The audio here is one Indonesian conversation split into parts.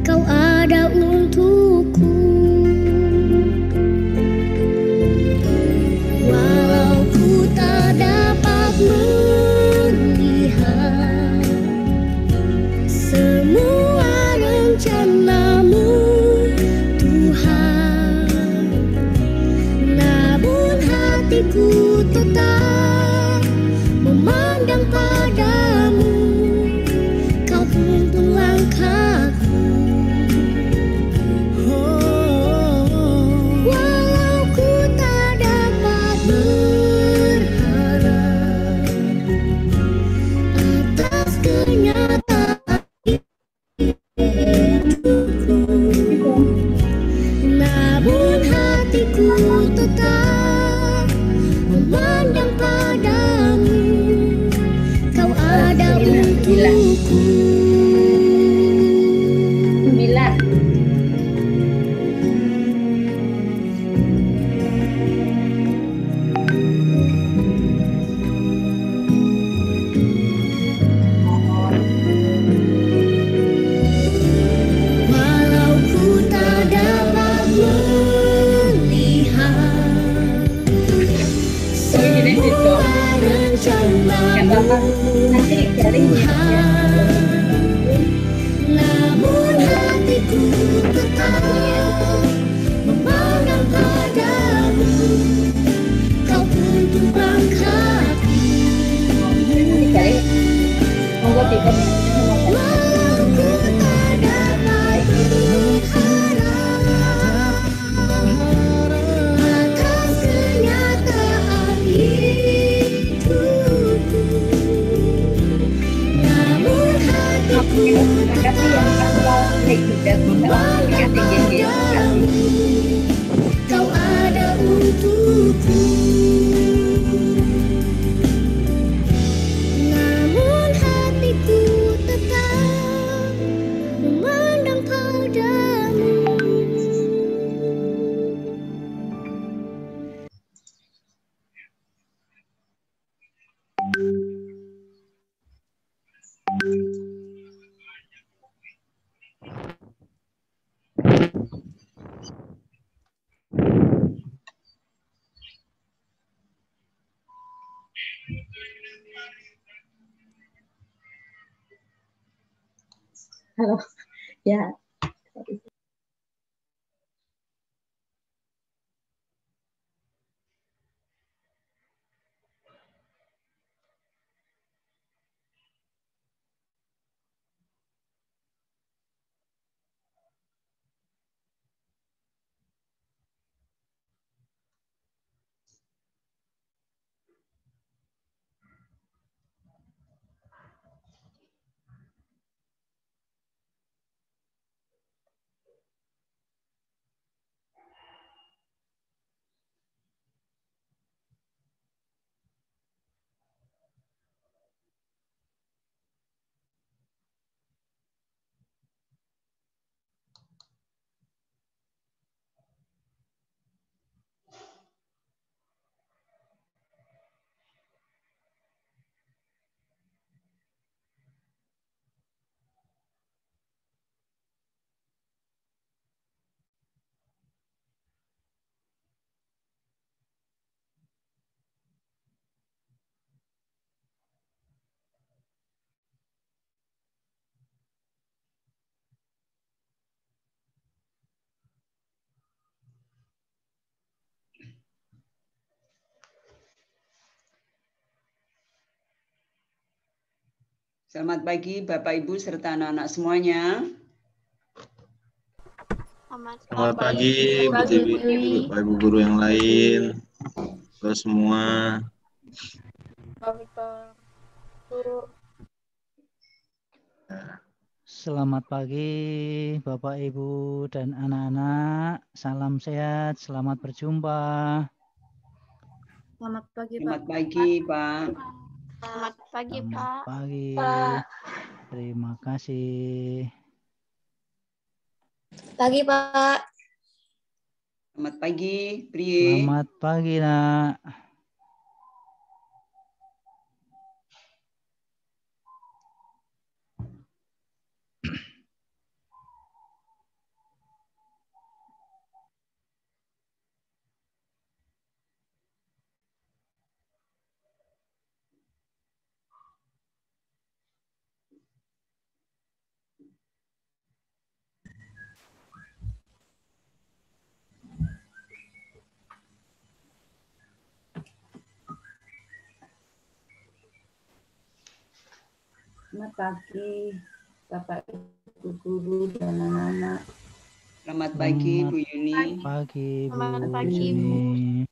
Kau ada untukku, walau ku tak dapat melihat semua rencanamu, Tuhan. Namun hatiku tetap memandang padamu, kau tuntun langkahku. Walau ku tak dapat berharap atas kenyataan hidupku, namun hatiku tetap memandang padamu, kau ada untukku. 9. Walau ku tak dapat melihat semua rencanamu, Tuhan. Namun hatiku tetap memandang padamu, kau tuntun langkahku. Walau ku tak dapat berharap atas kenyataan hidupku, namun hatiku tetap memandang padamu, kau ada untukku. Namun hatiku tetap memandang padamu. Halo. Ya. Selamat pagi Bapak Ibu serta anak-anak semuanya. Selamat pagi Bu Dewi, Bapak Ibu guru yang lain, halo semua. Selamat pagi Bapak Ibu dan anak-anak, salam sehat, selamat berjumpa. Selamat pagi Pak. Selamat pagi Pak. Selamat pagi Selamat Pak. pagi, terima kasih. Pagi Pak. Selamat pagi Priye. Selamat pagi Nak. Selamat pagi, Bapak Ibu Guru dan anak-anak. Selamat pagi Bu Yuni. Pagi Bu Selamat pagi, Bu. Yuni.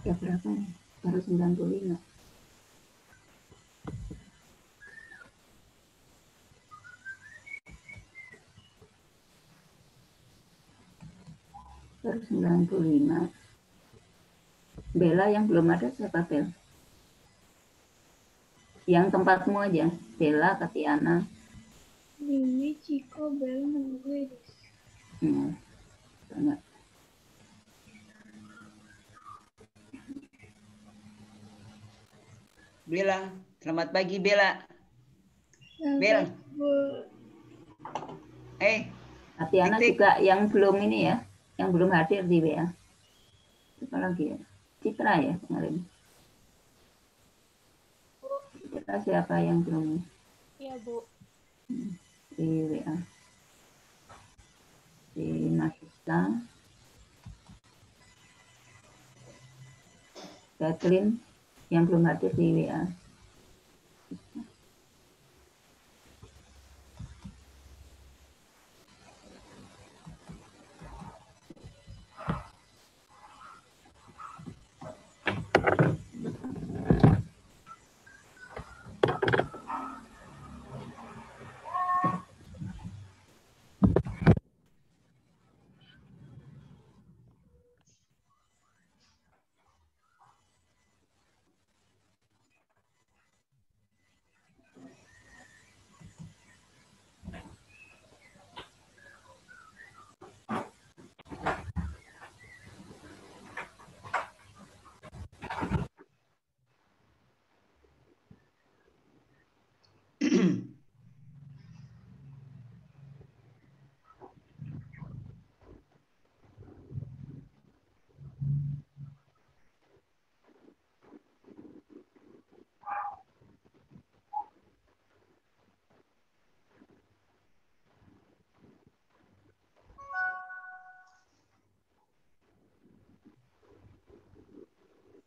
Ya berapa nih? Baru 95. Baru 95. Bella yang belum ada siapa Bel? Yang tempatmu aja. Bella, Katiana. Mimi, Ciko, Bel, gue. Banyak. Bella, selamat pagi Bella. Bel. Katiana Titik. juga yang belum ini ya, yang belum hadir di WA. Siapa lagi ya? Citra ya kemarin. Citra siapa yang belum Iya, Bu. di WA? Di Nafisa, Catherine yang belum hadir di WA.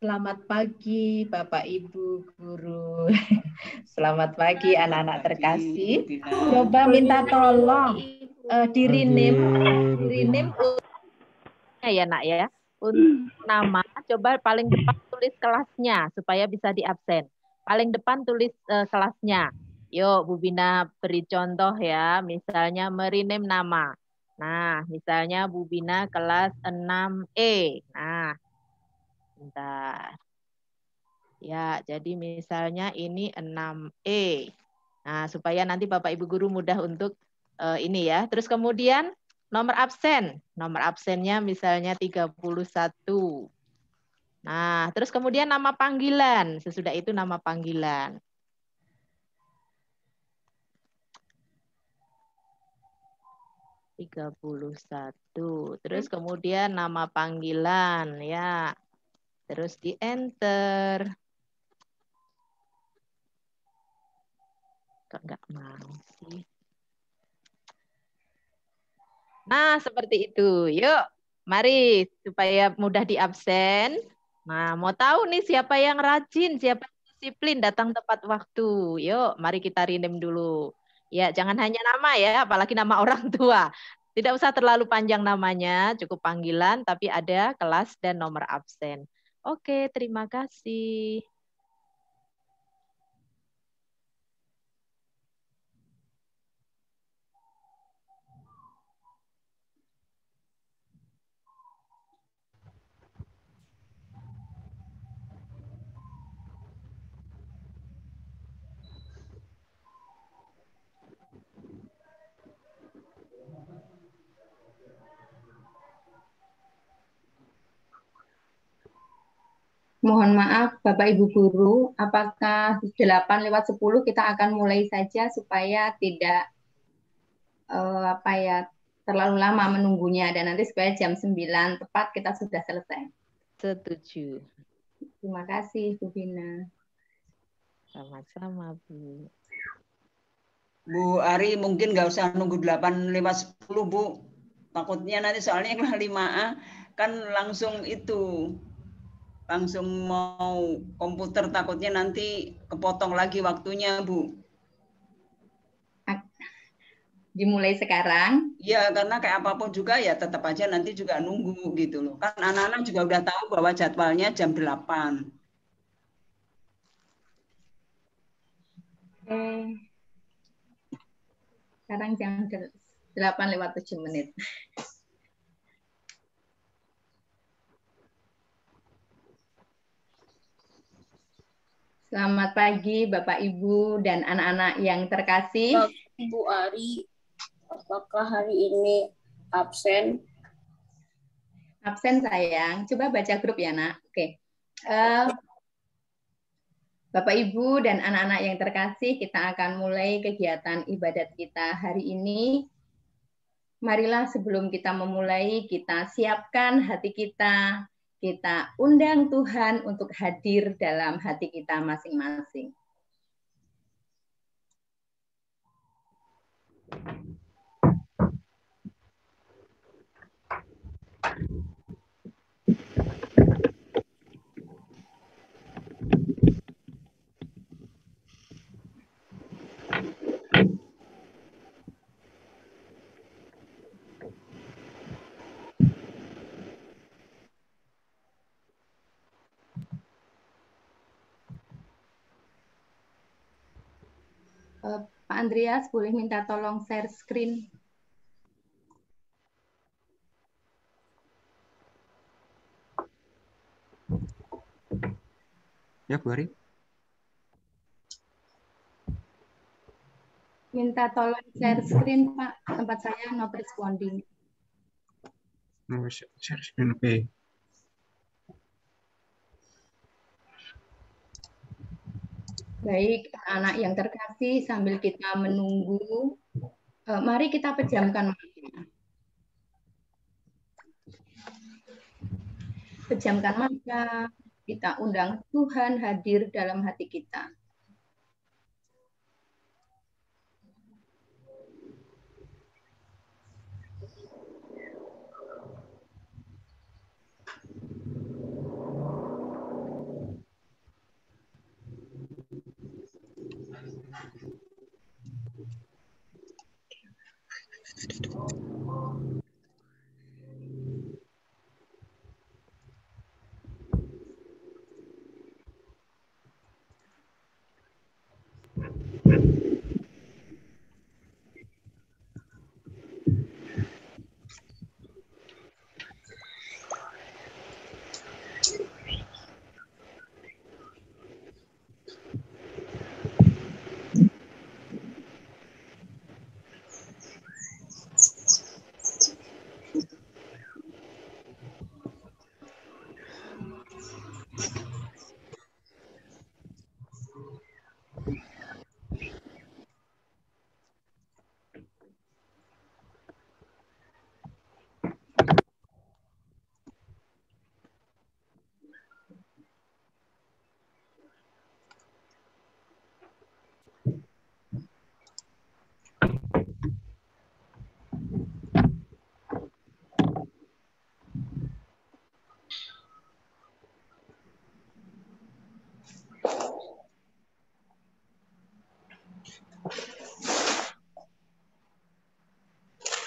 Selamat pagi Bapak Ibu Guru. Selamat pagi anak-anak terkasih. Coba minta tolong di rename ya nak ya. Untuk nama coba paling depan tulis kelasnya supaya bisa diabsen. Paling depan tulis kelasnya. Yuk Bu Bina beri contoh ya, misalnya merename nama. Nah, misalnya Bu Bina kelas 6E. Nah, bentar. Ya, jadi misalnya ini 6E. Nah, supaya nanti Bapak Ibu Guru mudah untuk ini ya. Terus kemudian nomor absen. Nomor absennya misalnya 31. Nah, terus kemudian nama panggilan. Sesudah itu nama panggilan. Terus kemudian nama panggilan ya. Terus di enter. Kok nggak mau sih? Nah, seperti itu. Yuk, mari supaya mudah diabsen. Nah, mau tahu nih siapa yang rajin, siapa yang disiplin datang tepat waktu. Yuk, mari kita rename dulu. Ya, jangan hanya nama ya, apalagi nama orang tua. Tidak usah terlalu panjang namanya, cukup panggilan, tapi ada kelas dan nomor absen. Oke, terima kasih. Mohon maaf Bapak Ibu Guru, apakah 8:10 kita akan mulai saja supaya tidak terlalu lama menunggunya dan nanti supaya jam 9 tepat kita sudah selesai. Setuju. Terima kasih Bu Vina. Sama-sama, Bu. Bu Ari mungkin nggak usah nunggu 8:10 Bu. Takutnya nanti soalnya kelas 5A kan langsung mau komputer, takutnya nanti kepotong lagi waktunya Bu. Dimulai sekarang? Ya karena kayak apapun juga ya tetap aja nanti juga nunggu gitu loh. Kan anak-anak juga udah tahu bahwa jadwalnya jam 8. Sekarang jam 8:07. Selamat pagi Bapak Ibu dan anak-anak yang terkasih. Ibu Ari, apakah hari ini absen? Absen sayang. Coba baca grup ya nak. Oke. Bapak Ibu dan anak-anak yang terkasih, kita akan mulai kegiatan ibadat kita hari ini. Marilah sebelum kita memulai, kita siapkan hati kita. Kita undang Tuhan untuk hadir dalam hati kita masing-masing. Pak Andreas, boleh minta tolong share screen? Ya, Bu Ari. Minta tolong share screen, Pak. Tempat saya not responding. Share screen, oke. Baik, anak yang terkasih, sambil kita menunggu, mari kita pejamkan mata. Pejamkan mata, kita undang Tuhan hadir dalam hati kita.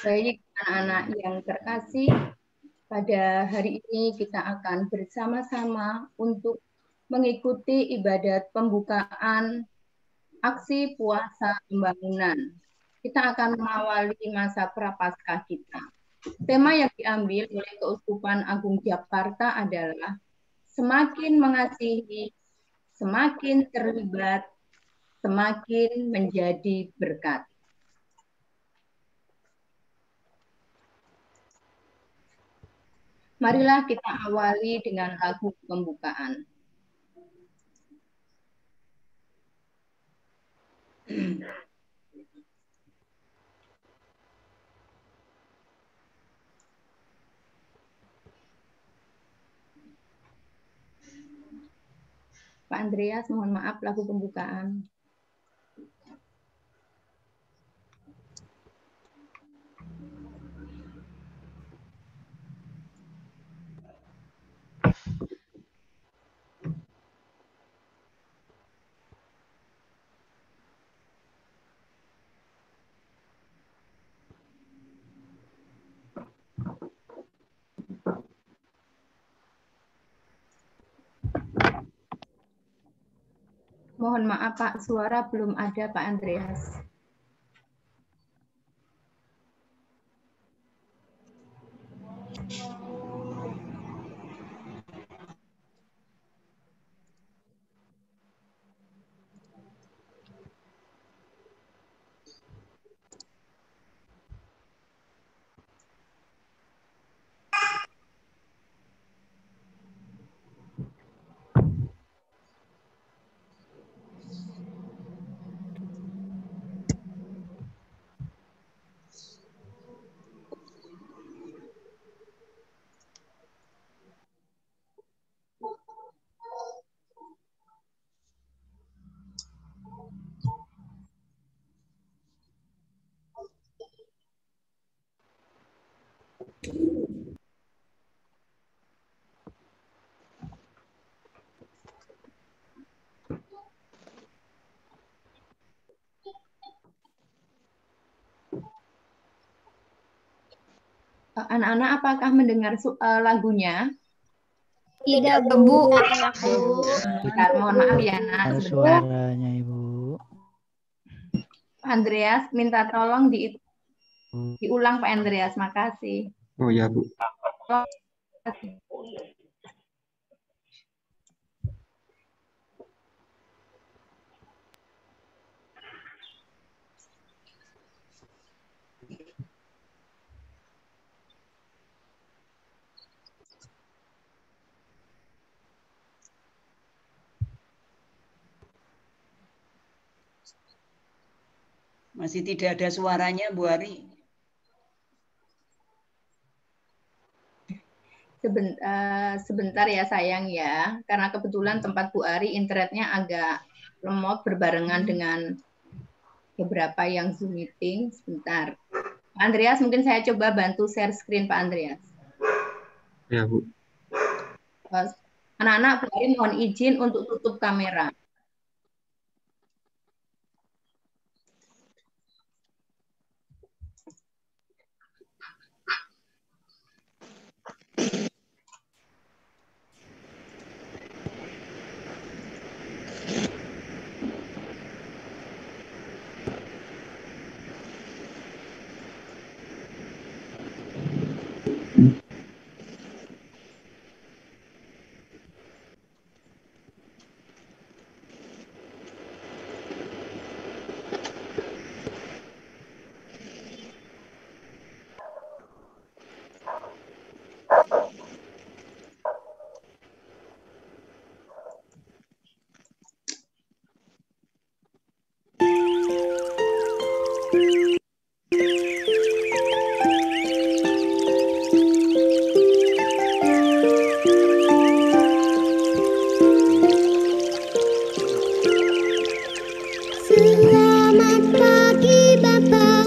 Baik, anak-anak yang terkasih, pada hari ini kita akan bersama-sama untuk mengikuti ibadat pembukaan aksi puasa pembangunan. Kita akan mengawali masa prapaskah kita. Tema yang diambil oleh Keuskupan Agung Jakarta adalah semakin mengasihi, semakin terlibat, semakin menjadi berkat. Marilah kita awali dengan lagu pembukaan. Pak Andreas, mohon maaf lagu pembukaan. Mohon maaf Pak, suara belum ada Pak Andreas. Anak-anak apakah mendengar lagunya? Tidak, Bu. Bentar, mohon maaf ya, Nak. Sebentar. Suaranya, Ibu. Pak Andreas, minta tolong diulang Pak Andreas. Makasih. Oh ya, Bu. Masih tidak ada suaranya, Bu Ari. Sebentar ya sayang ya, karena kebetulan tempat Bu Ari internetnya agak lemot berbarengan dengan beberapa yang Zoom meeting. Sebentar. Pak Andreas, mungkin saya coba bantu share screen Pak Andreas. Ya, Bu. Anak-anak, Bu Ari mohon izin untuk tutup kamera. Selamat pagi Bapak.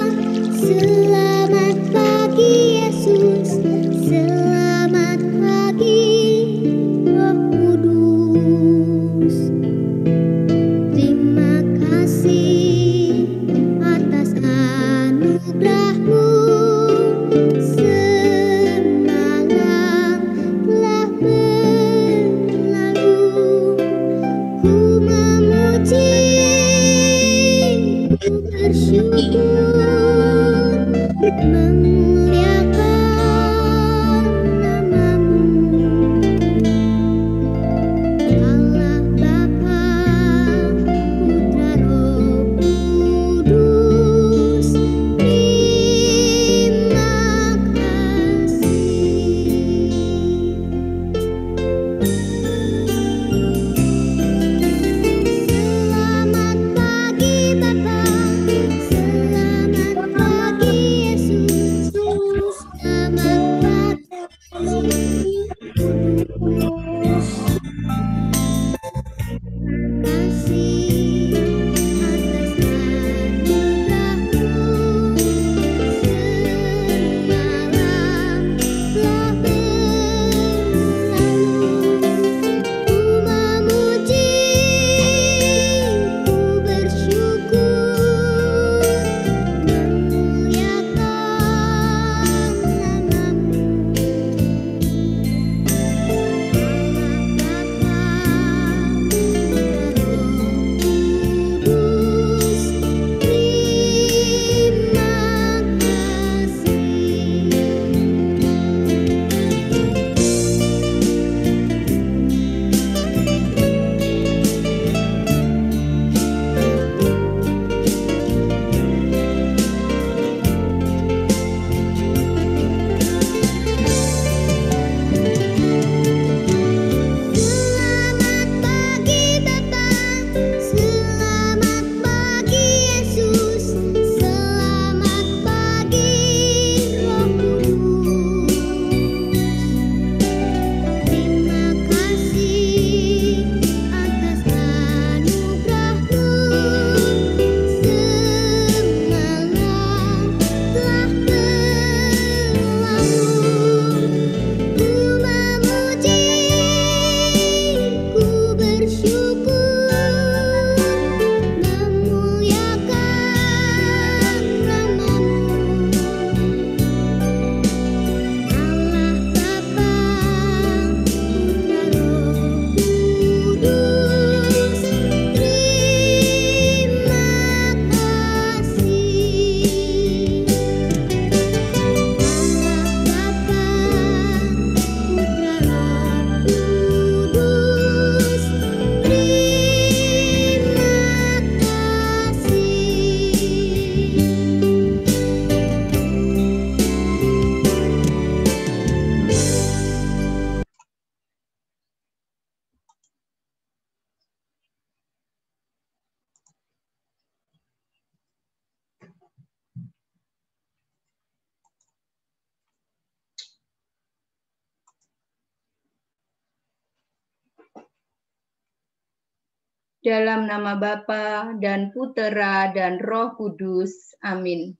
Dalam nama Bapa dan Putera dan Roh Kudus. Amin.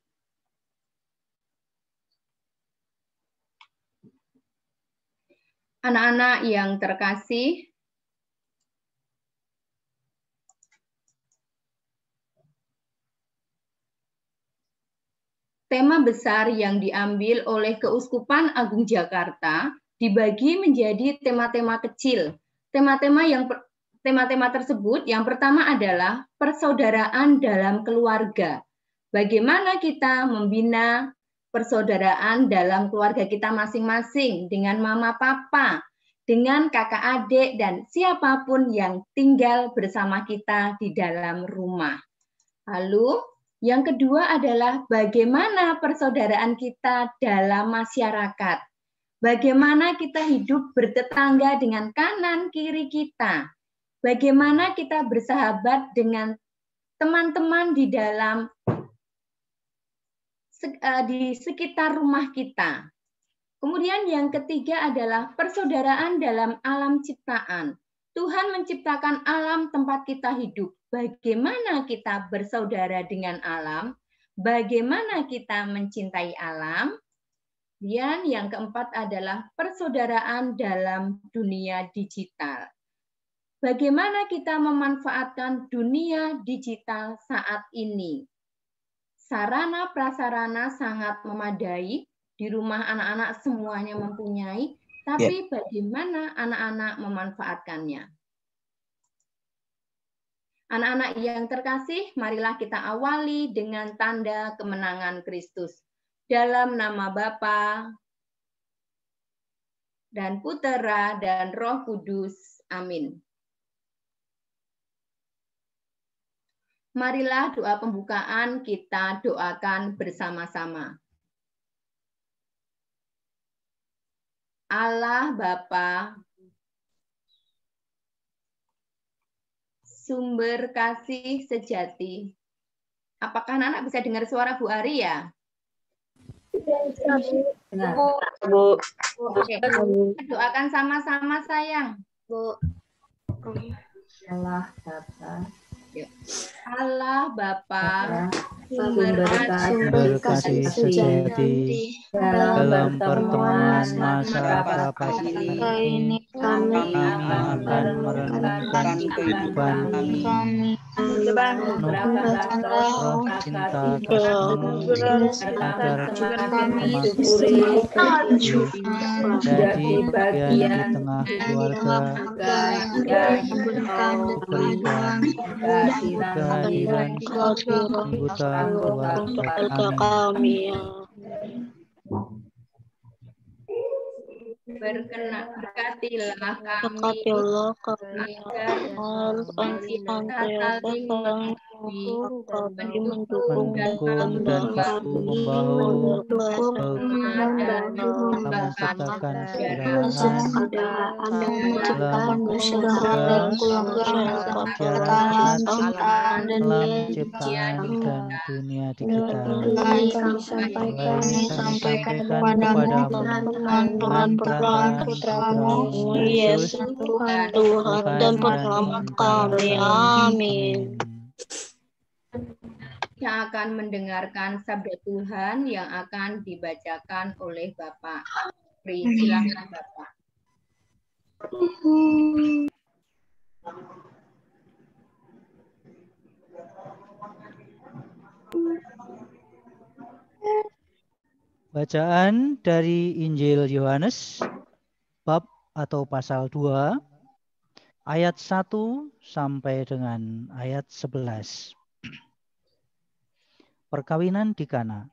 Anak-anak yang terkasih, tema besar yang diambil oleh Keuskupan Agung Jakarta dibagi menjadi tema-tema kecil. Tema-tema tersebut yang pertama adalah persaudaraan dalam keluarga. Bagaimana kita membina persaudaraan dalam keluarga kita masing-masing dengan mama papa, dengan kakak adik dan siapapun yang tinggal bersama kita di dalam rumah. Lalu yang kedua adalah bagaimana persaudaraan kita dalam masyarakat. Bagaimana kita hidup bertetangga dengan kanan kiri kita. Bagaimana kita bersahabat dengan teman-teman di sekitar rumah kita. Kemudian yang ketiga adalah persaudaraan dalam alam ciptaan. Tuhan menciptakan alam tempat kita hidup. Bagaimana kita bersaudara dengan alam? Bagaimana kita mencintai alam? Dan yang keempat adalah persaudaraan dalam dunia digital. Bagaimana kita memanfaatkan dunia digital saat ini? Sarana prasarana sangat memadai, di rumah anak-anak semuanya mempunyai, tapi bagaimana anak-anak memanfaatkannya? Anak-anak yang terkasih, marilah kita awali dengan tanda kemenangan Kristus. Dalam nama Bapa dan Putera dan Roh Kudus. Amin. Marilah doa pembukaan kita doakan bersama-sama. Allah Bapa, sumber kasih sejati. Apakah anak-anak bisa dengar suara Bu Ari ya? Bu. Oke. Doakan sama-sama sayang. Bu. Allah Bapa. Allah Bapa, Sumber kasih sejati dalam pertemuan masa Prapaskah ini kami akan merenungkan kehidupan kami roh cinta kasih agar kami jadi bagian di tengah keluarga berikan kehadiran anggota keluarga kami. Berkatilah kami agar mendukung dan membahu menciptakan persaudaraan dalam ciptaan dan dunia digital. Sampaikan kepadamu dengan putra-Mu Yesus Tuhan dan Pengamat kami. Amin. Yang akan mendengarkan sabda Tuhan yang akan dibacakan oleh Bapak. Silakan Bapak. Bacaan dari Injil Yohanes bab atau pasal 2 ayat 1 sampai dengan ayat 11. Perkawinan di Kana.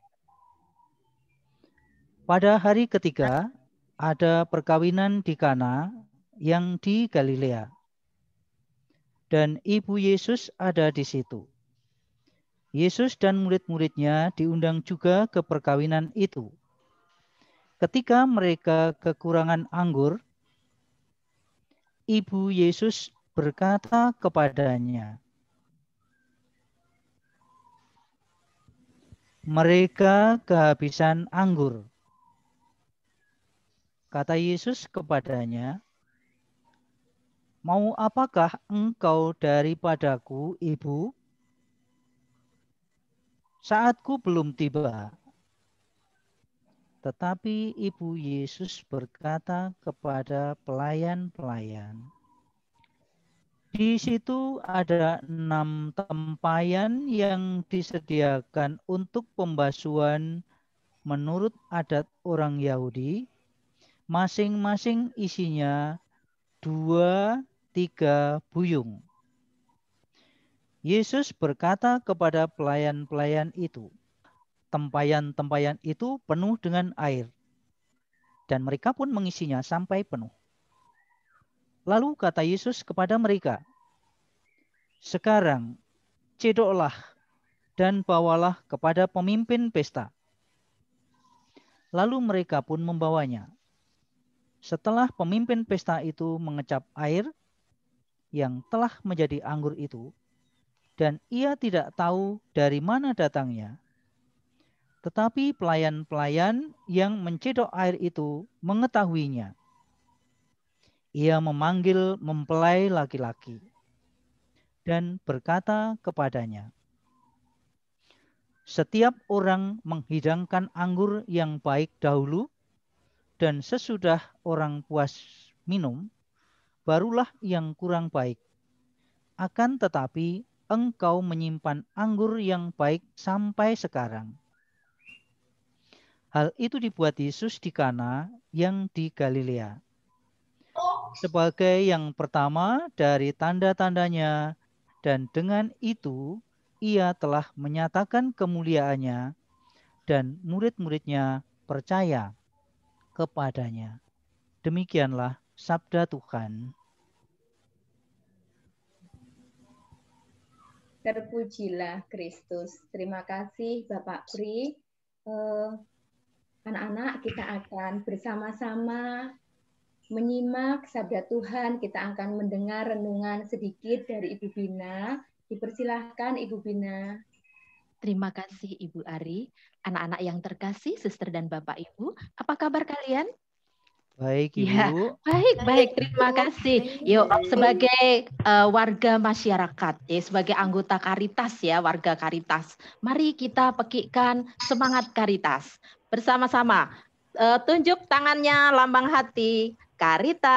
Pada hari ketiga ada perkawinan di Kana yang di Galilea. Dan ibu Yesus ada di situ. Yesus dan murid-muridnya diundang juga ke perkawinan itu. Ketika mereka kekurangan anggur, ibu Yesus berkata kepadanya, "Mereka kehabisan anggur." Kata Yesus kepadanya, mau apakah engkau daripadaku, Ibu? Saatku belum tiba. Tetapi Ibu Yesus berkata kepada pelayan-pelayan, di situ ada 6 tempayan yang disediakan untuk pembasuhan menurut adat orang Yahudi, masing-masing isinya 2-3 buyung. Yesus berkata kepada pelayan-pelayan itu, tempayan-tempayan itu penuh dengan air, dan mereka pun mengisinya sampai penuh. Lalu kata Yesus kepada mereka, sekarang cedoklah dan bawalah kepada pemimpin pesta. Lalu mereka pun membawanya. Setelah pemimpin pesta itu mengecap air yang telah menjadi anggur itu, dan ia tidak tahu dari mana datangnya, tetapi pelayan-pelayan yang mencedok air itu mengetahuinya. Ia memanggil mempelai laki-laki dan berkata kepadanya, setiap orang menghidangkan anggur yang baik dahulu, dan sesudah orang puas minum, barulah yang kurang baik. Akan tetapi engkau menyimpan anggur yang baik sampai sekarang. Hal itu dibuat Yesus di Kana yang di Galilea, sebagai yang pertama dari tanda-tandanya, dan dengan itu ia telah menyatakan kemuliaannya, dan murid-muridnya percaya kepadanya. Demikianlah sabda Tuhan. Terpujilah Kristus. Terima kasih Bapak Pri. Anak-anak, kita akan bersama-sama menyimak sabda Tuhan. Kita akan mendengar renungan sedikit dari Ibu Bina. Dipersilahkan Ibu Bina. Terima kasih Ibu Ari. Anak-anak yang terkasih, Suster dan Bapak Ibu, apa kabar kalian? Baik, Ibu. Ya, baik. Terima kasih. Yuk, sebagai warga masyarakat, sebagai anggota Karitas ya, warga Karitas, mari kita pekikkan semangat Karitas bersama-sama. Tunjuk tangannya, lambang hati. Karitas,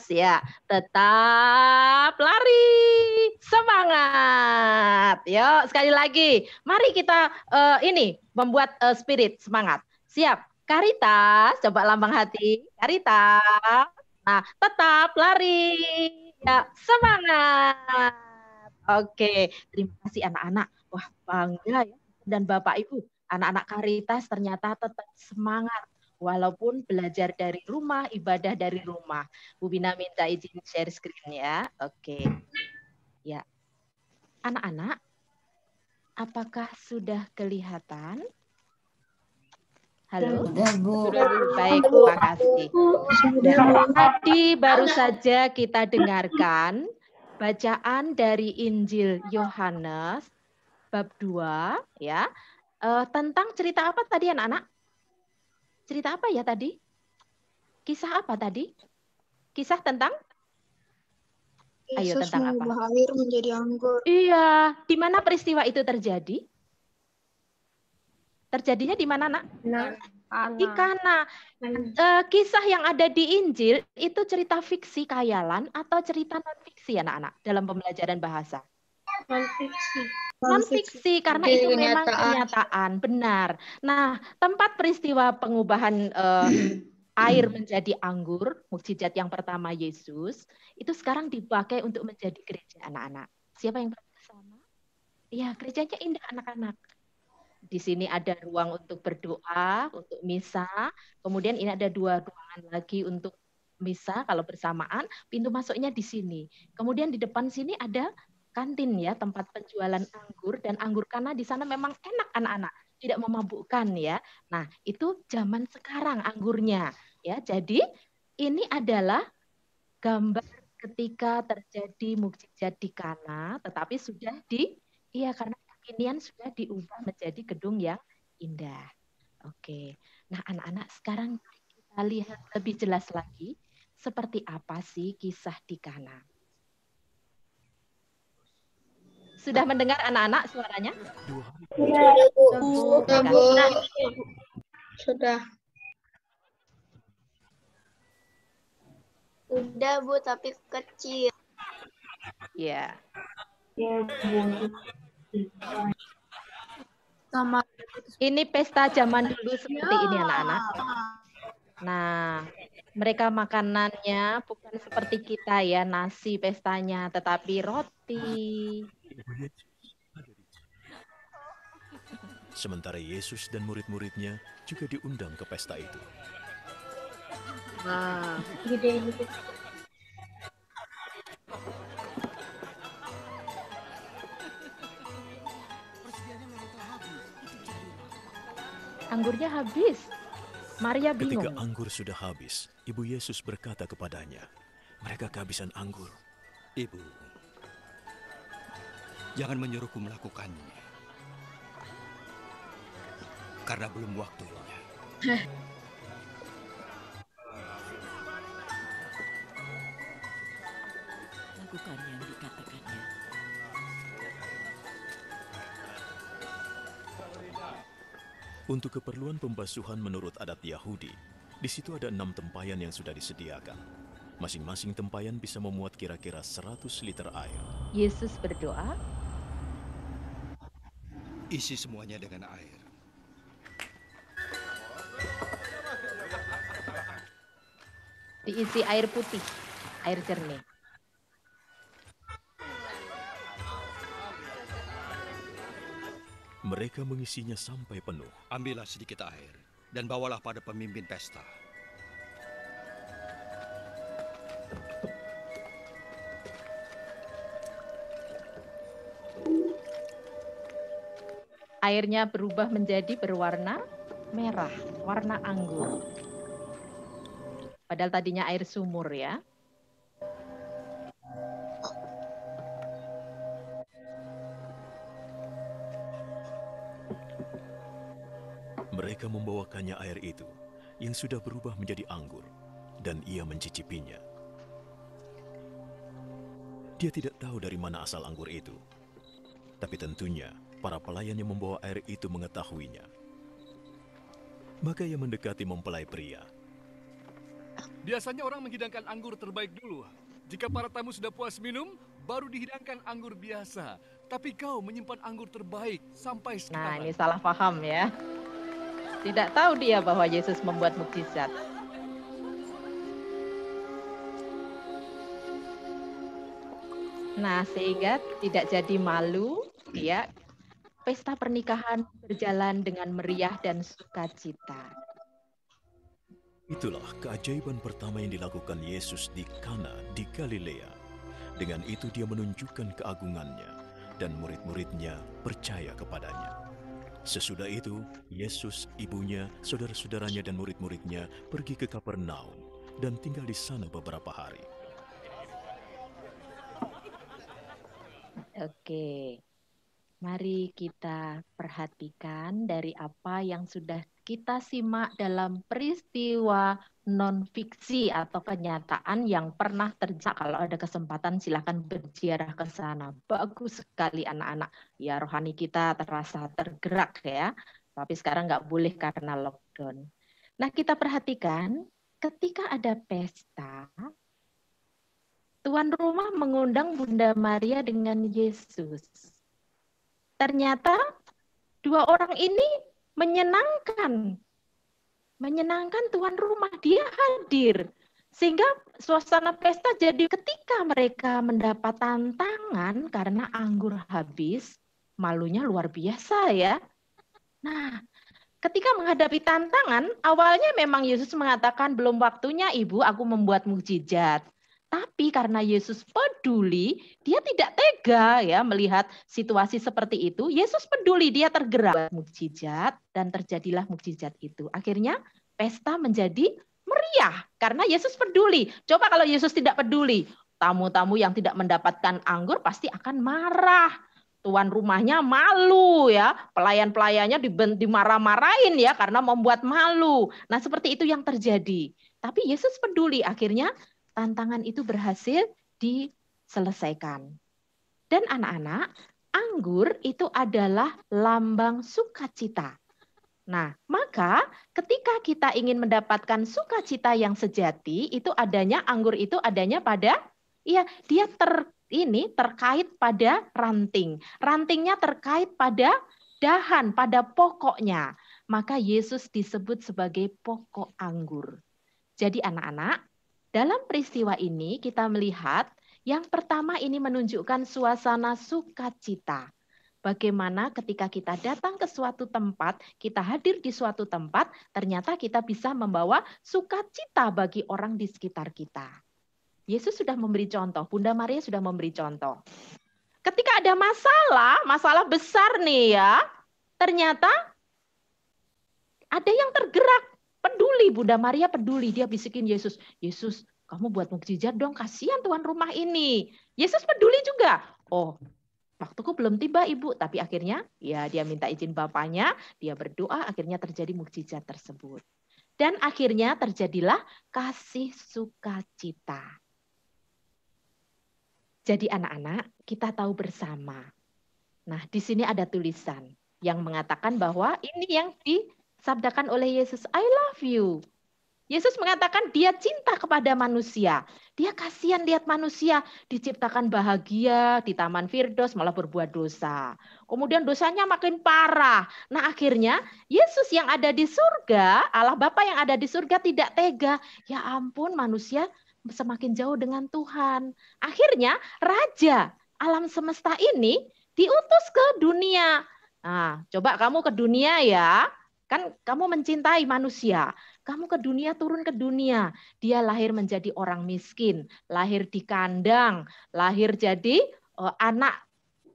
ya, tetap lari, semangat. Yuk, sekali lagi, mari kita membuat spirit semangat. Siap. Karitas, coba lambang hati. Karitas. Nah, tetap lari. Ya, semangat. Oke, terima kasih anak-anak. Wah, bangga ya. Dan Bapak Ibu, anak-anak Karitas ternyata tetap semangat. Walaupun belajar dari rumah, ibadah dari rumah. Bu Bina minta izin share screen ya. Oke. Ya. Anak-anak, apakah sudah kelihatan? Halo? Sudah, Bu. Baik, terima kasih. Tadi baru saja kita dengarkan bacaan dari Injil Yohanes bab 2 ya. Tentang cerita apa tadi anak-anak? Cerita apa ya tadi? Kisah apa tadi? Kisah tentang? Ayo, Yesus tentang apa? mengubah air menjadi anggur. Iya, di mana peristiwa itu terjadi? Terjadinya di mana, Nak? Di Kana. Kisah yang ada di Injil itu cerita fiksi khayalan atau cerita non-fiksi, anak-anak, dalam pembelajaran bahasa? Non-fiksi. Non-fiksi, karena itu memang kenyataan. Benar. Nah, tempat peristiwa pengubahan air menjadi anggur, mukjizat yang pertama Yesus, itu sekarang dipakai untuk menjadi gereja, anak-anak. Siapa yang pernah ke sana? Ya, gerejanya indah, anak-anak. Di sini ada ruang untuk berdoa, untuk misa. Kemudian ini ada 2 ruangan lagi untuk misa kalau bersamaan. Pintu masuknya di sini. Kemudian di depan sini ada kantin ya, tempat penjualan anggur. Dan anggur Kana di sana memang enak anak-anak, tidak memabukkan ya. Nah, itu zaman sekarang anggurnya ya. Jadi ini adalah gambar ketika terjadi mukjizat di Kana, tetapi sudah karena kekinian sudah diubah menjadi gedung yang indah. Oke. Nah, anak-anak sekarang kita lihat lebih jelas lagi seperti apa sih kisah di Kana? Sudah mendengar anak-anak suaranya? Sudah, Bu. Sudah, Bu. Sudah. Sudah, Bu, tapi kecil. Ya. Sama. Ini pesta zaman dulu seperti ini anak-anak. Nah, mereka makanannya bukan seperti kita ya, nasi pestanya, tetapi roti. Sementara Yesus dan murid-muridnya juga diundang ke pesta itu. Wah, anggurnya habis. Maria bingung. Ketika anggur sudah habis, Ibu Yesus berkata kepadanya, mereka kehabisan anggur. Ibu, jangan menyuruhku melakukannya. Karena belum waktunya. Lakukan yang dikatakannya. Untuk keperluan pembasuhan menurut adat Yahudi, di situ ada 6 tempayan yang sudah disediakan. Masing-masing tempayan bisa memuat kira-kira 100 liter air. Yesus berdoa. Isi semuanya dengan air. Diisi air putih, air jernih. Mereka mengisinya sampai penuh. Ambillah sedikit air dan bawalah pada pemimpin pesta. Airnya berubah menjadi berwarna merah, warna anggur. Padahal tadinya air sumur ya. Mereka membawakannya air itu yang sudah berubah menjadi anggur, dan ia mencicipinya. Dia tidak tahu dari mana asal anggur itu, tapi tentunya para pelayan yang membawa air itu mengetahuinya. Maka ia mendekati mempelai pria. Biasanya orang menghidangkan anggur terbaik dulu. Jika para tamu sudah puas minum, baru dihidangkan anggur biasa. Tapi kau menyimpan anggur terbaik sampai sekarang. Nah, ini salah paham ya. Tidak tahu dia bahwa Yesus membuat mukjizat. Nah, sehingga tidak jadi malu, ya. Pesta pernikahan berjalan dengan meriah dan sukacita. Itulah keajaiban pertama yang dilakukan Yesus di Kana di Galilea. Dengan itu dia menunjukkan keagungannya, dan murid-muridnya percaya kepadanya. Sesudah itu, Yesus, ibunya, saudara-saudaranya, dan murid-muridnya pergi ke Kapernaum dan tinggal di sana beberapa hari. Oke, mari kita perhatikan dari apa yang sudah kita simak dalam peristiwa non-fiksi atau kenyataan yang pernah terjadi. Kalau ada kesempatan silakan berziarah ke sana. Bagus sekali anak-anak. Ya, rohani kita terasa tergerak ya. Tapi sekarang nggak boleh karena lockdown. Nah, kita perhatikan ketika ada pesta, tuan rumah mengundang Bunda Maria dengan Yesus. Ternyata dua orang ini menyenangkan tuan rumah, dia hadir. Sehingga suasana pesta jadi ketika mereka mendapat tantangan karena anggur habis, malunya luar biasa ya. Nah, ketika menghadapi tantangan, awalnya memang Yesus mengatakan belum waktunya Ibu, aku membuat mukjizat. Tapi karena Yesus peduli, dia tidak tega ya melihat situasi seperti itu. Yesus peduli, dia tergerak mukjizat dan terjadilah mukjizat itu. Akhirnya pesta menjadi meriah karena Yesus peduli. Coba kalau Yesus tidak peduli, tamu-tamu yang tidak mendapatkan anggur pasti akan marah. Tuan rumahnya malu ya, pelayan-pelayannya dimarah-marahin ya karena membuat malu. Nah, seperti itu yang terjadi. Tapi Yesus peduli, akhirnya tantangan itu berhasil diselesaikan. Dan anak-anak, anggur itu adalah lambang sukacita. Nah, maka ketika kita ingin mendapatkan sukacita yang sejati, itu adanya anggur itu adanya pada dia terkait pada ranting. Rantingnya terkait pada dahan, pada pokoknya. Maka Yesus disebut sebagai pokok anggur. Jadi anak-anak, dalam peristiwa ini kita melihat yang pertama ini menunjukkan suasana sukacita. Bagaimana ketika kita datang ke suatu tempat, kita hadir di suatu tempat, ternyata kita bisa membawa sukacita bagi orang di sekitar kita. Yesus sudah memberi contoh, Bunda Maria sudah memberi contoh. Ketika ada masalah besar nih ya, ternyata ada yang tergerak, peduli, Bunda Maria peduli, dia bisikin Yesus, Yesus, kamu buat mukjizat dong, kasihan tuan rumah ini. Yesus peduli juga. Oh, waktuku belum tiba Ibu, tapi akhirnya ya dia minta izin bapaknya, dia berdoa, akhirnya terjadi mukjizat tersebut. Dan akhirnya terjadilah kasih sukacita. Jadi anak-anak, kita tahu bersama. Nah, di sini ada tulisan yang mengatakan bahwa ini yang disabdakan oleh Yesus, I love you. Yesus mengatakan dia cinta kepada manusia. Dia kasihan lihat manusia diciptakan bahagia di Taman Firdaus malah berbuat dosa. Kemudian dosanya makin parah. Nah akhirnya Yesus yang ada di surga, Allah Bapa yang ada di surga tidak tega. Ya ampun manusia semakin jauh dengan Tuhan. Akhirnya Raja alam semesta ini diutus ke dunia. Nah, coba kamu ke dunia ya. Kan kamu mencintai manusia. Kamu ke dunia, turun ke dunia. Dia lahir menjadi orang miskin, lahir di kandang, lahir jadi anak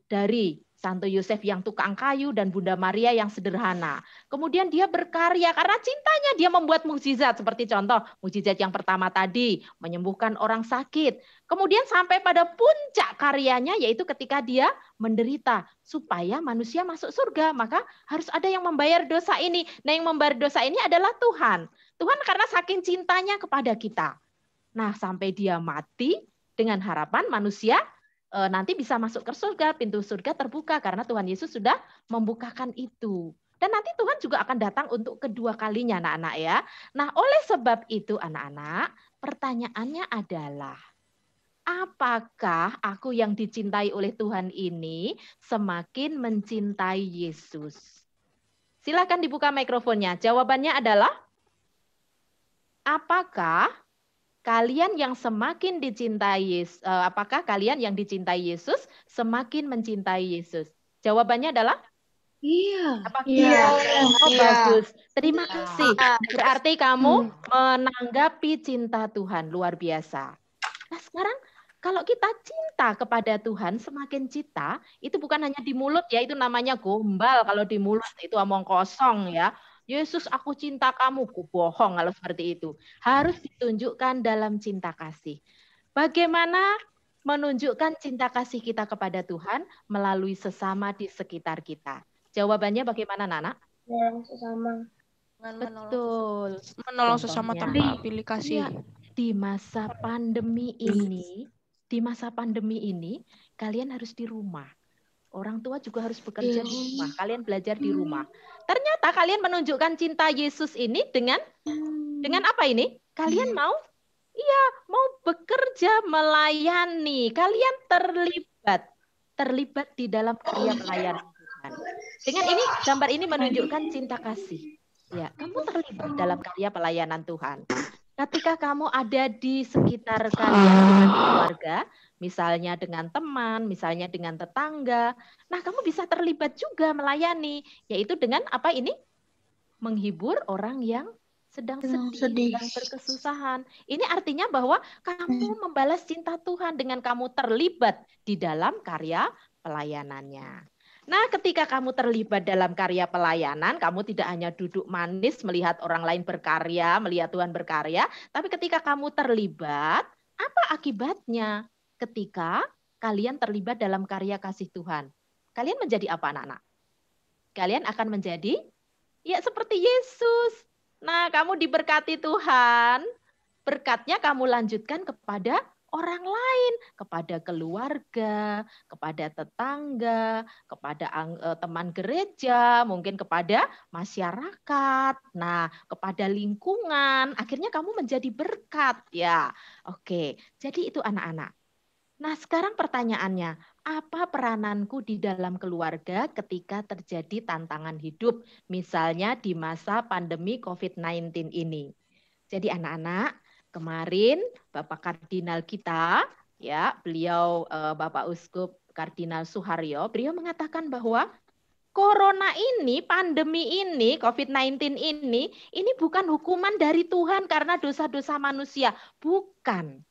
dari Santo Yosef yang tukang kayu dan Bunda Maria yang sederhana. Kemudian dia berkarya karena cintanya dia membuat mukjizat seperti contoh mukjizat yang pertama tadi, menyembuhkan orang sakit. Kemudian sampai pada puncak karyanya yaitu ketika dia menderita supaya manusia masuk surga, maka harus ada yang membayar dosa ini. Nah, yang membayar dosa ini adalah Tuhan. Tuhan karena saking cintanya kepada kita. Nah, sampai dia mati dengan harapan manusia nanti bisa masuk ke surga, pintu surga terbuka karena Tuhan Yesus sudah membukakan itu. Dan nanti Tuhan juga akan datang untuk kedua kalinya anak-anak ya. Nah oleh sebab itu anak-anak, pertanyaannya adalah, apakah aku yang dicintai oleh Tuhan ini semakin mencintai Yesus? Silakan dibuka mikrofonnya. Jawabannya adalah, apakah kalian yang semakin dicintai Yesus, apakah kalian yang dicintai Yesus semakin mencintai Yesus? Jawabannya adalah iya. Apakah iya? Oh, iya. Bagus. Terima kasih. Berarti kamu menanggapi cinta Tuhan luar biasa. Nah, sekarang kalau kita cinta kepada Tuhan, semakin cinta, itu bukan hanya di mulut ya, itu namanya gombal kalau di mulut, itu omong kosong ya. Yesus, aku cinta kamu, ku bohong kalau seperti itu. Harus ditunjukkan dalam cinta kasih. Bagaimana menunjukkan cinta kasih kita kepada Tuhan melalui sesama di sekitar kita? Jawabannya bagaimana, Nana? Menolong sesama. Betul. Menolong sesama tanpa pilih kasih. Ya, di masa pandemi ini, kalian harus di rumah. Orang tua juga harus bekerja di rumah. Kalian belajar di rumah. Ternyata kalian menunjukkan cinta Yesus ini dengan apa ini? Kalian mau bekerja melayani. Kalian terlibat di dalam karya pelayanan Tuhan. Dengan ini gambar ini menunjukkan cinta kasih. Ya, kamu terlibat dalam karya pelayanan Tuhan. Ketika kamu ada di sekitar kalian dengan keluarga, misalnya dengan teman, misalnya dengan tetangga, nah kamu bisa terlibat juga melayani, yaitu dengan apa ini? Menghibur orang yang sedang sedih, sedang berkesusahan. Ini artinya bahwa kamu membalas cinta Tuhan dengan kamu terlibat di dalam karya pelayanannya. Nah, ketika kamu terlibat dalam karya pelayanan, kamu tidak hanya duduk manis melihat orang lain berkarya, melihat Tuhan berkarya, tapi ketika kamu terlibat, apa akibatnya? Ketika kalian terlibat dalam karya kasih Tuhan, kalian menjadi apa anak-anak? Kalian akan menjadi ya seperti Yesus. Nah, kamu diberkati Tuhan, berkatnya kamu lanjutkan kepada orang lain, kepada keluarga, kepada tetangga, kepada teman gereja, mungkin kepada masyarakat, nah kepada lingkungan, akhirnya kamu menjadi berkat ya. Oke, jadi itu anak-anak. Nah sekarang pertanyaannya, apa perananku di dalam keluarga ketika terjadi tantangan hidup, misalnya di masa pandemi COVID-19 ini? Jadi anak-anak, kemarin Bapak Kardinal kita, ya, beliau Bapak Uskup Kardinal Suharyo, beliau mengatakan bahwa corona ini, pandemi ini, COVID-19 ini bukan hukuman dari Tuhan karena dosa-dosa manusia, bukan.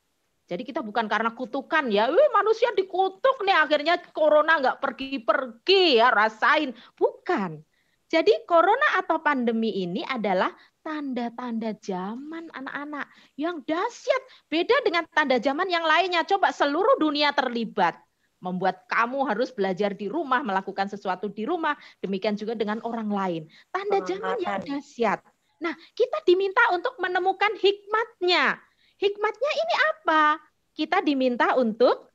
Jadi kita bukan karena kutukan ya, manusia dikutuk nih akhirnya corona nggak pergi-pergi ya, rasain, bukan. Jadi corona atau pandemi ini adalah tanda-tanda zaman anak-anak yang dahsyat. Beda dengan tanda zaman yang lainnya. Coba seluruh dunia terlibat. Membuat kamu harus belajar di rumah, melakukan sesuatu di rumah. Demikian juga dengan orang lain. Tanda zaman yang dahsyat. Nah, kita diminta untuk menemukan hikmatnya. Hikmatnya ini apa? Kita diminta untuk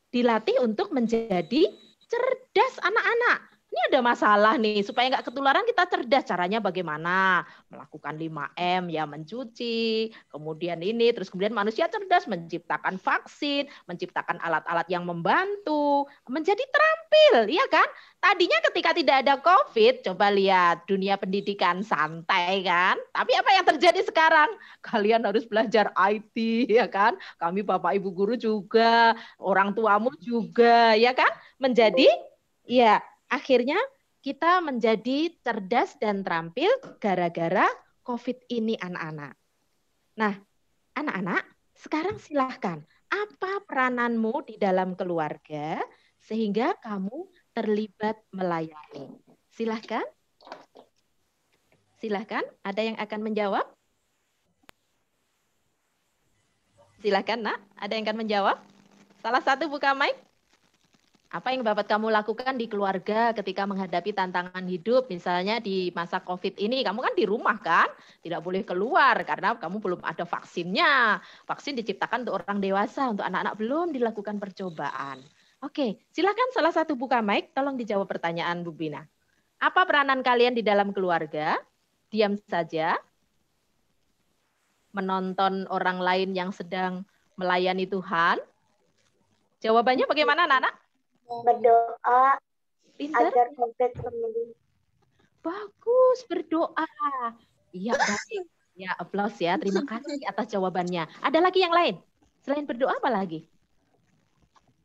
dilatih untuk menjadi cerdas anak-anak. Ini ada masalah nih, supaya nggak ketularan kita cerdas. Caranya bagaimana? Melakukan 5M, ya mencuci, kemudian ini, terus kemudian manusia cerdas menciptakan vaksin, menciptakan alat-alat yang membantu, menjadi terampil, ya kan? Tadinya ketika tidak ada COVID, coba lihat dunia pendidikan santai kan? Tapi apa yang terjadi sekarang? Kalian harus belajar IT, ya kan? Kami Bapak Ibu guru juga, orang tuamu juga, ya kan? Menjadi, ya, akhirnya kita menjadi cerdas dan terampil gara-gara COVID ini anak-anak. Nah, anak-anak, sekarang silahkan. Apa perananmu di dalam keluarga sehingga kamu terlibat melayani? Silahkan. Silahkan, ada yang akan menjawab? Silahkan, Nak. Ada yang akan menjawab? Salah satu buka mic. Apa yang Bapak kamu lakukan di keluarga ketika menghadapi tantangan hidup, misalnya di masa COVID ini, kamu kan di rumah kan, tidak boleh keluar karena kamu belum ada vaksinnya. Vaksin diciptakan untuk orang dewasa, untuk anak-anak belum dilakukan percobaan. Oke, silakan salah satu buka mic, tolong dijawab pertanyaan Bu Bina. Apa peranan kalian di dalam keluarga? Diam saja, menonton orang lain yang sedang melayani Tuhan. Jawabannya bagaimana, anak-anak? Berdoa Pintar? agar COVID sembuh. Bagus, berdoa. Iya, baik. Ya, aplaus ya. Terima kasih atas jawabannya. Ada lagi yang lain? Selain berdoa apa lagi?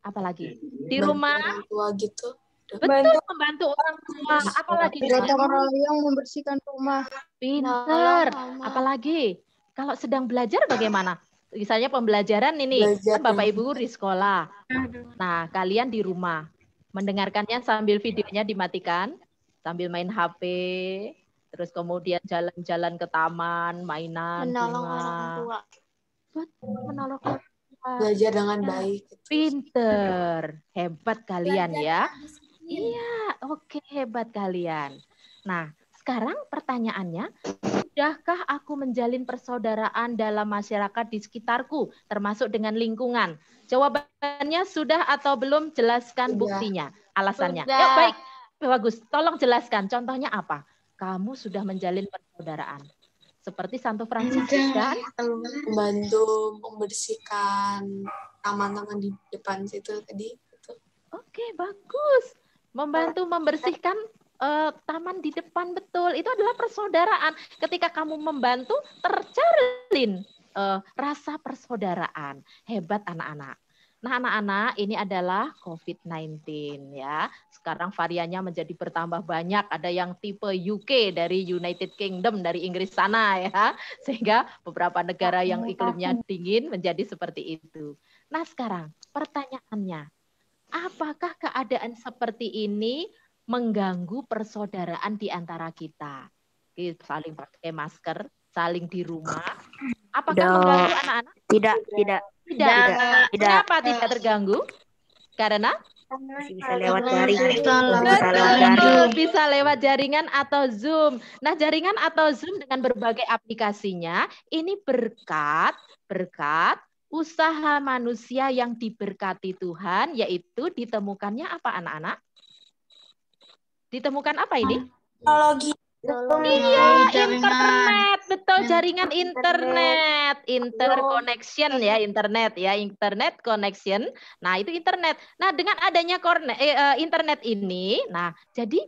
Apa lagi? Di rumah? Orang tua gitu. Betul, membantu orang tua. Apalagi? Gotong royong membersihkan rumah. Pintar. Apalagi? Kalau sedang belajar bagaimana? Misalnya pembelajaran ini, kan Bapak Ibu di sekolah. Nah, kalian di rumah. Mendengarkannya sambil videonya dimatikan, sambil main HP, terus kemudian jalan-jalan ke taman, mainan, Menolong orang tua. Betul, menolong orang tua. Belajar dengan baik. Pinter. Hebat kalian ya. Iya, oke, hebat kalian. Nah, sekarang pertanyaannya, sudahkah aku menjalin persaudaraan dalam masyarakat di sekitarku, termasuk dengan lingkungan? Jawabannya sudah atau belum, jelaskan buktinya, alasannya. Sudah. Ya, baik, bagus. Tolong jelaskan, contohnya apa? Kamu sudah menjalin persaudaraan. Seperti Santo Fransiskus kan? Membantu membersihkan taman-taman di depan situ tadi. Oke, bagus. Membantu membersihkan taman di depan, betul. Itu adalah persaudaraan. Ketika kamu membantu, terjalin rasa persaudaraan. Hebat anak-anak. Nah, anak-anak, ini adalah COVID-19 ya. Sekarang variannya menjadi bertambah banyak. Ada yang tipe UK dari United Kingdom, dari Inggris sana ya. Sehingga beberapa negara yang iklimnya dingin menjadi seperti itu. Nah, sekarang pertanyaannya, apakah keadaan seperti ini mengganggu persaudaraan di antara kita? Saling pakai masker, saling di rumah. Apakah mengganggu anak-anak? Tidak. Kenapa tidak terganggu? Karena Bisa lewat jaringan. Betul, bisa lewat jaringan atau Zoom. Nah, jaringan atau Zoom dengan berbagai aplikasinya ini berkat usaha manusia yang diberkati Tuhan, yaitu ditemukannya apa anak-anak? Ditemukan apa ini? Teknologi. Iya, internet, betul, jaringan internet, interconnection ya, internet connection. Nah, itu internet. Nah, dengan adanya internet ini, nah, jadi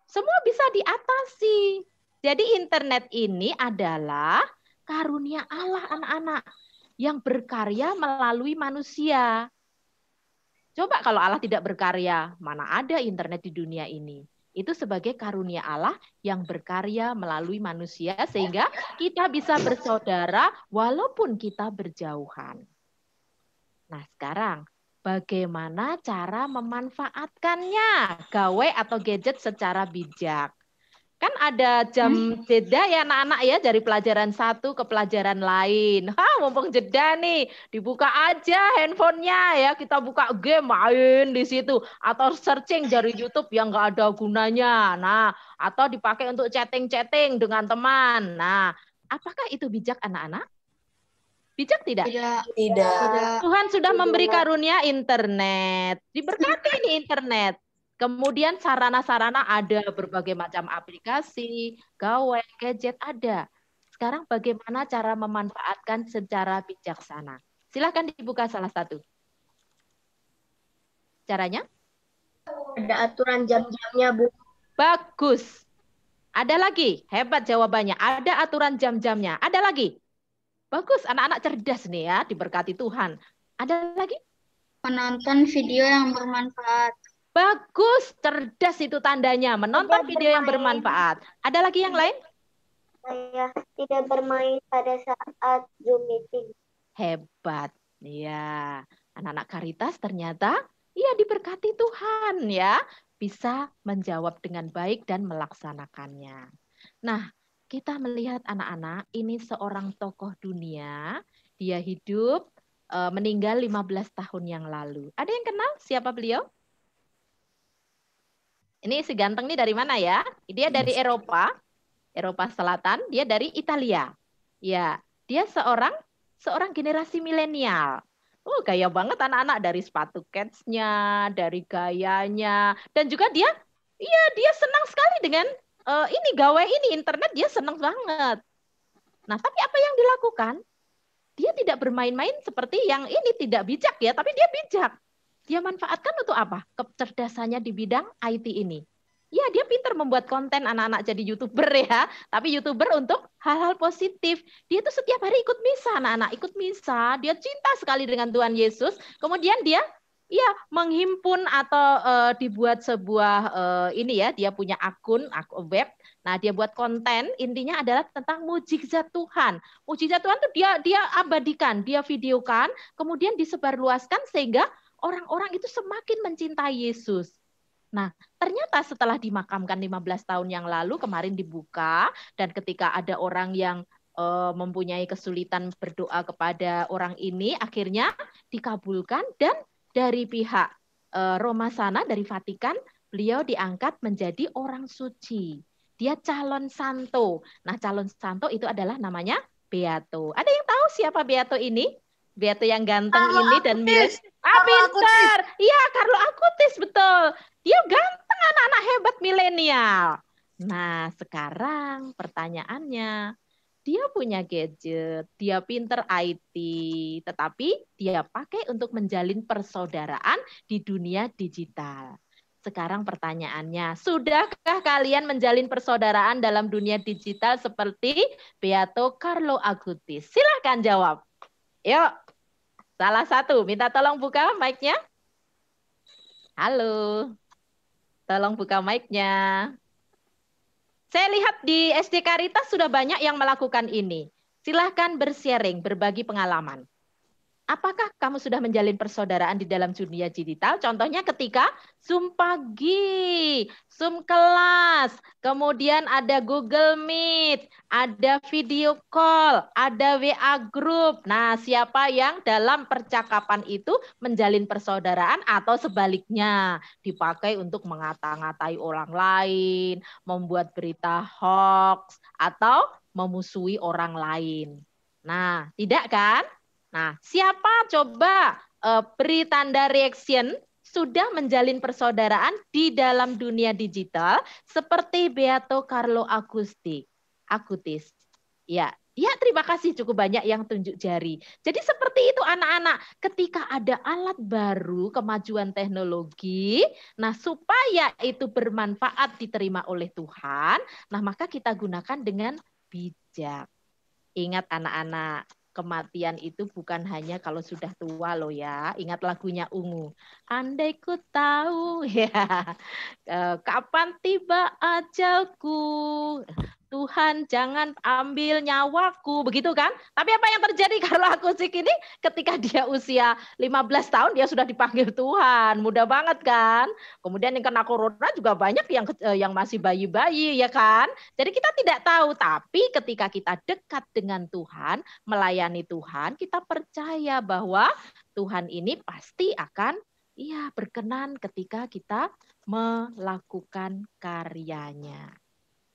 semua bisa diatasi. Jadi internet ini adalah karunia Allah anak-anak yang berkarya melalui manusia. Coba kalau Allah tidak berkarya, mana ada internet di dunia ini? Itu sebagai karunia Allah yang berkarya melalui manusia sehingga kita bisa bersaudara walaupun kita berjauhan. Nah, sekarang bagaimana cara memanfaatkannya, gawe atau gadget secara bijak? Kan ada jam jeda ya anak-anak ya, dari pelajaran satu ke pelajaran lain. Mumpung jeda nih, dibuka aja handphonenya ya, kita buka game main di situ atau searching dari YouTube yang nggak ada gunanya. Nah, atau dipakai untuk chatting-chatting dengan teman. Nah, apakah itu bijak anak-anak? Bijak tidak? Tidak. Tuhan sudah memberi karunia internet. Diberkati ini internet. Kemudian sarana-sarana ada, berbagai macam aplikasi, gawai, gadget ada. Sekarang bagaimana cara memanfaatkan secara bijaksana? Silahkan dibuka salah satu. Caranya? Ada aturan jam-jamnya, Bu. Bagus. Ada lagi? Hebat jawabannya. Ada aturan jam-jamnya. Ada lagi? Bagus, anak-anak cerdas nih ya, diberkati Tuhan. Ada lagi? Menonton video yang bermanfaat. Bagus, cerdas itu tandanya. Menonton video yang bermanfaat. Ada lagi yang lain? Saya tidak bermain pada saat Zoom meeting. Hebat. Ya, anak-anak Karitas ternyata diberkati Tuhan ya. Bisa menjawab dengan baik dan melaksanakannya. Nah, kita melihat anak-anak, ini seorang tokoh dunia. Dia hidup, meninggal 15 tahun yang lalu. Ada yang kenal siapa beliau? Ini si ganteng nih dari mana ya? Dia dari Eropa Selatan, dia dari Italia. Ya, dia seorang generasi milenial. Gaya banget anak-anak, dari sepatu Keds-nya, dari gayanya, dan juga dia senang sekali dengan ini gawe ini internet, dia senang banget. Nah, tapi apa yang dilakukan? Dia tidak bermain-main seperti yang ini, tidak bijak ya, tapi dia bijak. Dia manfaatkan untuk apa? Kecerdasannya di bidang IT ini. Ya, dia pintar membuat konten anak-anak jadi YouTuber ya. Tapi YouTuber untuk hal-hal positif. Dia tuh setiap hari ikut misa, anak-anak ikut misa. Dia cinta sekali dengan Tuhan Yesus. Kemudian dia menghimpun atau dibuat sebuah dia punya akun web. Nah, dia buat konten, intinya adalah tentang mujizat Tuhan. Mujizat Tuhan tuh dia abadikan, dia videokan, kemudian disebarluaskan sehingga orang-orang itu semakin mencintai Yesus. Nah, ternyata setelah dimakamkan 15 tahun yang lalu, kemarin dibuka, dan ketika ada orang yang mempunyai kesulitan berdoa kepada orang ini, akhirnya dikabulkan, dan dari pihak Roma sana, dari Vatikan, beliau diangkat menjadi orang suci. Dia calon santo. Nah, calon santo itu adalah namanya Beato. Ada yang tahu siapa Beato ini? Beato yang ganteng ini dan miris. Pintar. Iya, Carlo Acutis, betul. Dia ganteng, anak-anak hebat milenial. Nah, sekarang pertanyaannya, dia punya gadget, dia pinter IT, tetapi dia pakai untuk menjalin persaudaraan di dunia digital. Sekarang pertanyaannya, sudahkah kalian menjalin persaudaraan dalam dunia digital seperti Beato Carlo Acutis? Silahkan jawab. Yuk, salah satu, minta tolong buka mic-nya. Halo, tolong buka mic-nya. Saya lihat di SD Karitas sudah banyak yang melakukan ini. Silahkan bersharing, berbagi pengalaman. Apakah kamu sudah menjalin persaudaraan di dalam dunia digital? Contohnya ketika Zoom pagi, Zoom kelas, kemudian ada Google Meet, ada video call, ada WA group. Nah, siapa yang dalam percakapan itu menjalin persaudaraan atau sebaliknya dipakai untuk mengata-ngatai orang lain, membuat berita hoax, atau memusuhi orang lain. Nah, tidak kan? Nah, siapa coba beri tanda reaction sudah menjalin persaudaraan di dalam dunia digital seperti Beato Carlo Acutis. Ya, terima kasih, cukup banyak yang tunjuk jari. Jadi seperti itu anak-anak, ketika ada alat baru, kemajuan teknologi, nah supaya itu bermanfaat diterima oleh Tuhan, nah maka kita gunakan dengan bijak. Ingat anak-anak, kematian itu bukan hanya kalau sudah tua loh ya. Ingat lagunya Ungu. Andai ku tahu ya, kapan tiba ajalku, Tuhan jangan ambil nyawaku, begitu kan? Tapi apa yang terjadi kalau Akustik ini ketika dia usia 15 tahun dia sudah dipanggil Tuhan, mudah banget kan? Kemudian yang kena corona juga banyak yang masih bayi-bayi ya kan? Jadi kita tidak tahu, tapi ketika kita dekat dengan Tuhan, melayani Tuhan, kita percaya bahwa Tuhan ini pasti akan berkenan ketika kita melakukan karyanya.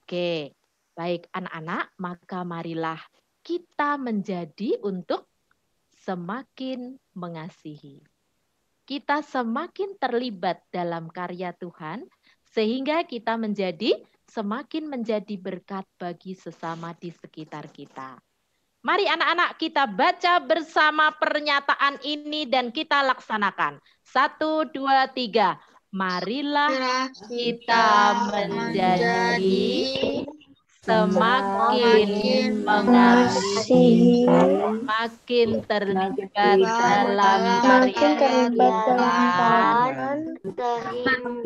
Oke. Baik anak-anak, maka marilah kita menjadi untuk semakin mengasihi. Kita semakin terlibat dalam karya Tuhan, sehingga kita semakin menjadi berkat bagi sesama di sekitar kita. Mari anak-anak kita baca bersama pernyataan ini dan kita laksanakan. 1, 2, 3. Marilah kita menjadi semakin mengasihi, makin terlibat dalam karya Tuhan,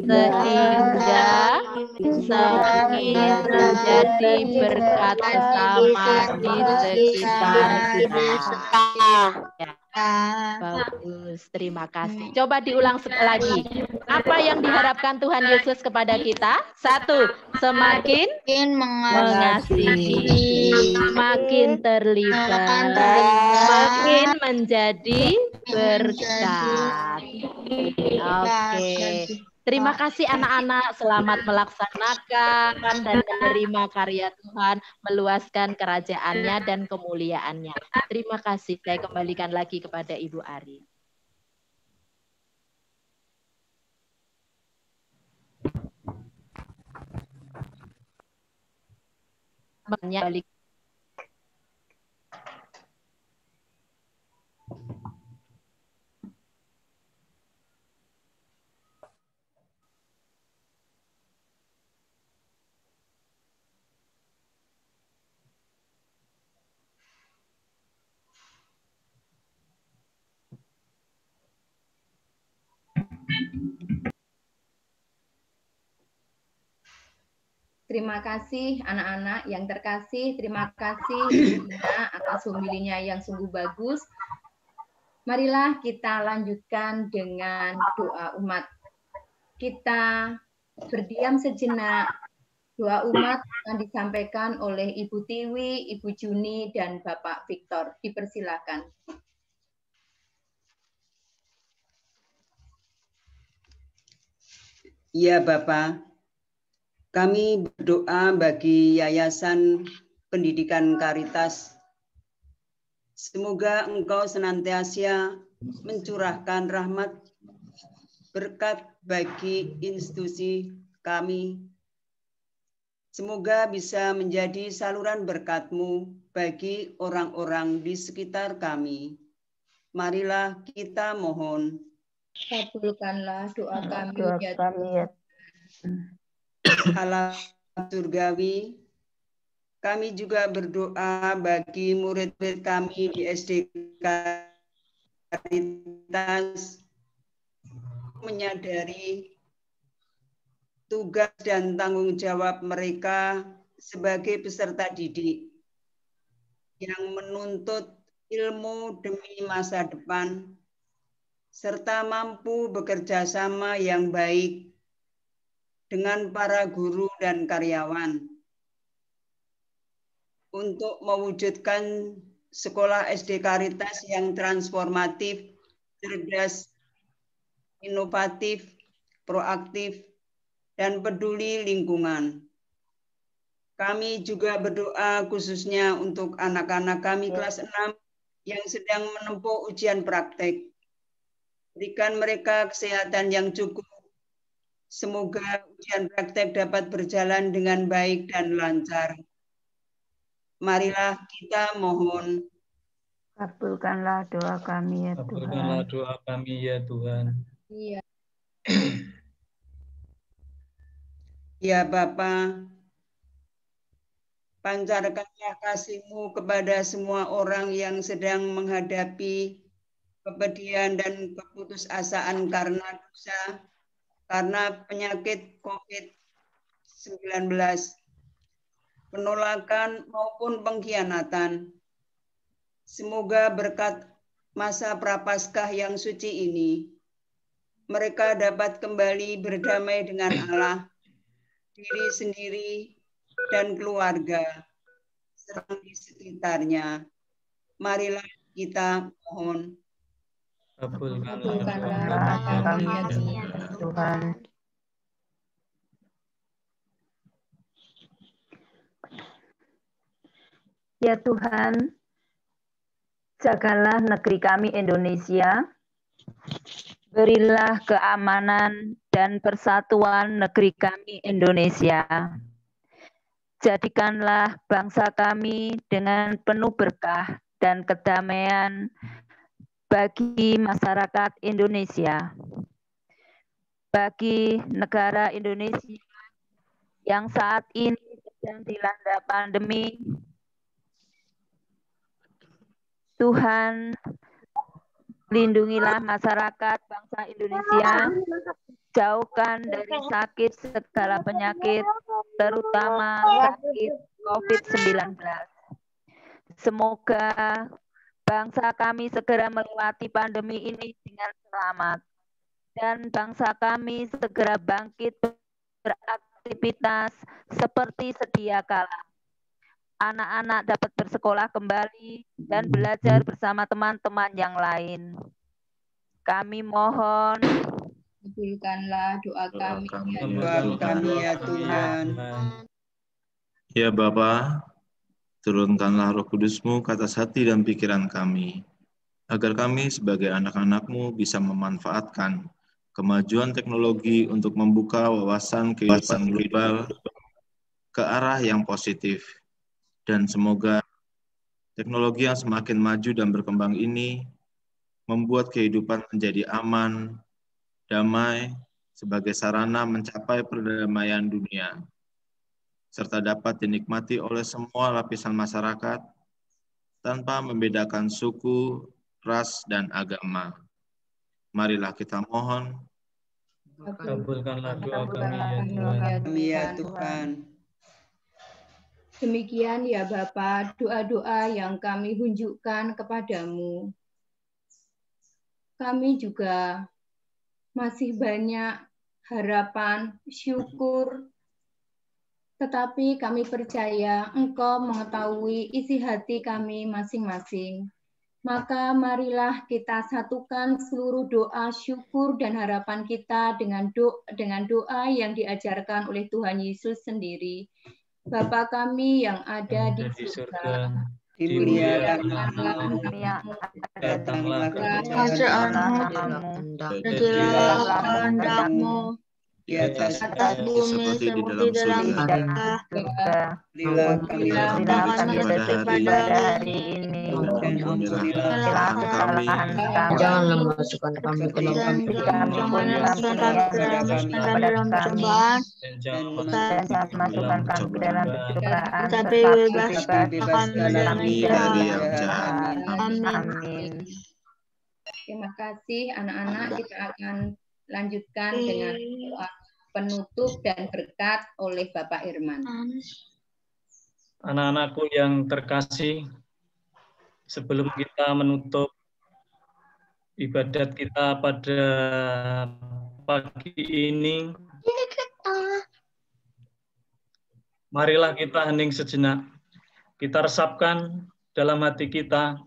sehingga semakin menjadi berkat sesama di sekitar kita. Bagus, terima kasih. Coba diulang sekali lagi. Apa yang diharapkan Tuhan Yesus kepada kita? 1, semakin mengasihi, makin terlibat, makin menjadi berkat. Oke. Terima kasih anak-anak, selamat melaksanakan dan menerima karya Tuhan, meluaskan kerajaannya dan kemuliaannya. Terima kasih, saya kembalikan lagi kepada Ibu Ari. Balik. Terima kasih anak-anak yang terkasih, terima kasih Dina atas homilinya yang sungguh bagus. Marilah kita lanjutkan dengan doa umat. Kita berdiam sejenak. Doa umat akan disampaikan oleh Ibu Tiwi, Ibu Juni, dan Bapak Victor. Dipersilakan. Iya Bapak. Kami berdoa bagi Yayasan Pendidikan Karitas. Semoga Engkau senantiasa mencurahkan rahmat berkat bagi institusi kami. Semoga bisa menjadi saluran berkat-Mu bagi orang-orang di sekitar kami. Marilah kita mohon. Kabulkanlah doa kami, ya Tuhan. Allah surgawi, kami juga berdoa bagi murid-murid kami di SD Karitas menyadari tugas dan tanggung jawab mereka sebagai peserta didik yang menuntut ilmu demi masa depan, serta mampu bekerja sama yang baik dengan para guru dan karyawan untuk mewujudkan sekolah SD Karitas yang transformatif, cerdas, inovatif, proaktif, dan peduli lingkungan. Kami juga berdoa khususnya untuk anak-anak kami kelas 6 yang sedang menempuh ujian praktek. Berikan mereka kesehatan yang cukup. Semoga ujian praktek dapat berjalan dengan baik dan lancar. Marilah kita mohon. Kabulkanlah doa kami ya Tuhan. Kabulkanlah doa kami ya Tuhan. Iya. Ya Bapa, pancarkanlah kasih-Mu kepada semua orang yang sedang menghadapi kepedihan dan keputusasaan karena dosa, karena penyakit COVID-19, penolakan maupun pengkhianatan. Semoga berkat masa Prapaskah yang suci ini, mereka dapat kembali berdamai dengan Allah, diri sendiri, dan keluarga, serta di sekitarnya. Marilah kita mohon. Kabulkanlah kami ya Tuhan. Ya Tuhan, jagalah negeri kami Indonesia, berilah keamanan dan persatuan negeri kami Indonesia. Jadikanlah bangsa kami dengan penuh berkah dan kedamaian bagi masyarakat Indonesia, bagi negara Indonesia yang saat ini sedang dilanda pandemi. Tuhan, lindungilah masyarakat bangsa Indonesia, jauhkan dari sakit segala penyakit, terutama sakit COVID-19. Semoga bangsa kami segera melewati pandemi ini dengan selamat, dan bangsa kami segera bangkit beraktivitas seperti sedia kala. Anak-anak dapat bersekolah kembali dan belajar bersama teman-teman yang lain. Kami mohon, kabulkanlah doa kami ya Tuhan. Ya Bapa, turunkanlah Roh Kudus-Mu ke atas hati dan pikiran kami, agar kami sebagai anak-anak-Mu bisa memanfaatkan kemajuan teknologi untuk membuka wawasan kehidupan global ke arah yang positif. Dan semoga teknologi yang semakin maju dan berkembang ini membuat kehidupan menjadi aman, damai, sebagai sarana mencapai perdamaian dunia, serta dapat dinikmati oleh semua lapisan masyarakat tanpa membedakan suku, ras, dan agama. Marilah kita mohon. Kabulkanlah doa kami ya Tuhan. Demikian ya Bapa, doa-doa yang kami hunjukkan kepadamu. Kami juga masih banyak harapan, syukur, tetapi kami percaya Engkau mengetahui isi hati kami masing-masing. Maka marilah kita satukan seluruh doa, syukur, dan harapan kita dengan doa yang diajarkan oleh Tuhan Yesus sendiri. Bapa kami yang ada di surga, dimuliakanlah namamu, datanglah kerajaanmu, jadilah kehendakmu di atas bumi seperti di dalam surga. Berilah kami pada hari ini, dan ampunilah kesalahan kami, janganlah memasukkan kami ke dalam pencobaan, dan jangan masukkan kami ke dalam pencobaan, tapi bebaskan kami dari yang jahat. Amin. Terima kasih anak-anak, kita akan lanjutkan dengan doa penutup dan berkat oleh Bapak Irman. Anak-anakku yang terkasih, sebelum kita menutup ibadat kita pada pagi ini, marilah kita hening sejenak. Kita resapkan dalam hati kita